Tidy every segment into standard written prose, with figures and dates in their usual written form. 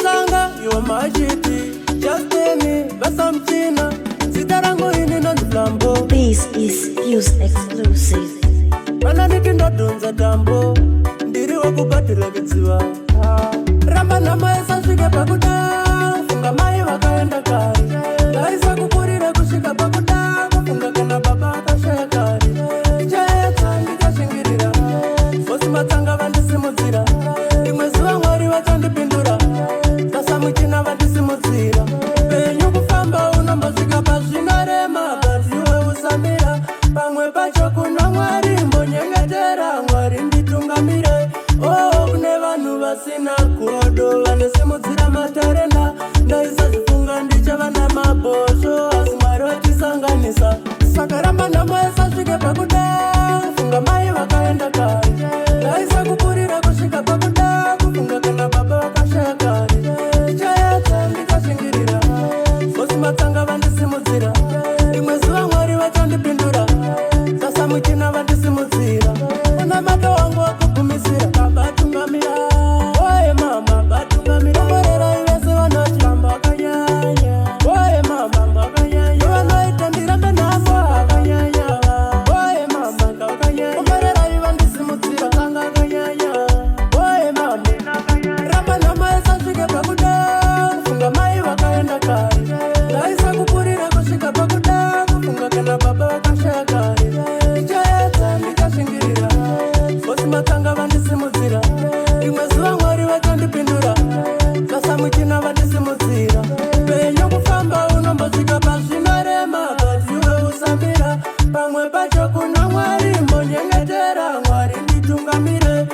matsanga yo machiti just tell me basa mchina sitarango ini na ndlambo. This is Fuse exclusive. Bana nikinda donza tambo ndiri wakubatira kidziva ramba namaesa svike pakuda funga mai vakaenda kari ngaisa kupurira kusvika pakuda kufunga kana baba akashaya kari ichaedza ndikashingirira fosi matsanga vandisimudzira rimwe zuva mwari vachandipindura vasamuchina vandisimudzira penyu kufamba unombosvika pazvinorema basi iwe usamira pamwe pacho kuna mwari mbonyengetera mwari nditungamire kune vanhu vasina godo vanosimudzira matarenda ndaisa zvifunga ndichava namabhosvo asi mwari vatisanganisa saka ramba ndamoesa svike pakuda funga mai vakaenda kari ndaisa kupurira kusvika pakuda kufunga kana baba vakashaya kari ichaedza ndikashingirira fosi matsanga vandisimudzira rimwe zuva mwari vachandipindura vasamuchina vandisimudzira una mata wangu wakugumisira kabatungamira oye mama batungamira korera ivese vanochamba vakanyanya oye mama vakanyanya vanoita ndirambe namo vakanyanya oye mama ngavakanyanya korera ivandisimudzira kanga vakanyanya oye mama ramba namaesa svike pakuda funga mai vakaenda kari ndaisa kupurira kusvika pakuda kufunga kana baba vakashaya kari ichaedza ndikashingirira fosi matsanga vandisimudzira rimwe zuva mwari vachandipindura vasamuchina vandisimudzira penyu kufamba unombosvika pazvinorema basi iwe usamira pamwe pacho kuna mwari mbonyengetera mwari nditungamire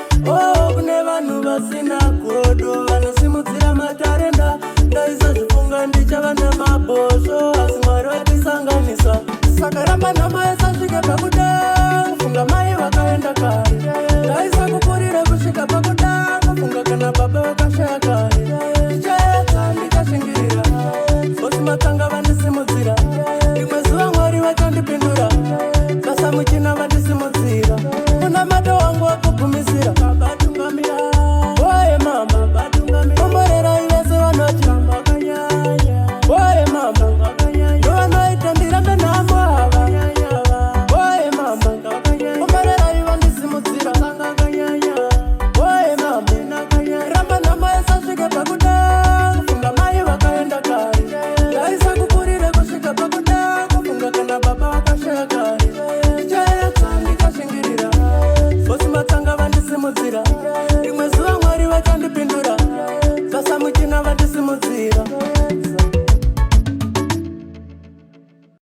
kune vanhu vasina godo vanosimudzira matarenda ndaisa zvifunga ndichava namabhosvo asi mwari vatisanganisa saka ramba namaesa svike pakuda funga mai vakaenda kari ndaisa kupurira kusvika pakuda kufunga kana baba vakashaya kari ichaedza ndikashingirira fosi matsanga vandisimudzira rimwe zuva mwari vachandipindura vasamuchina vandisimudzira una mata wangu wakugumisira kabatungamira oye mama batungamira komborera ivese vanochamba vakanyanya oye mama vakanyanya vanoita ndirambe namo vakanyanya oye mama ngavakanyanya komborera ivandisimudzira sanga vakanyanya oye mama ramba namaesa svike pakuda funga mai vakaenda kari ndaisa kupurira kusvika pakuda kufunga kana baba vakashaya kari ichaedza ndikashingirira fosi matsanga vandisimudzira rimwe zuva mwari vachandipindura vasamuchina vandisimudzira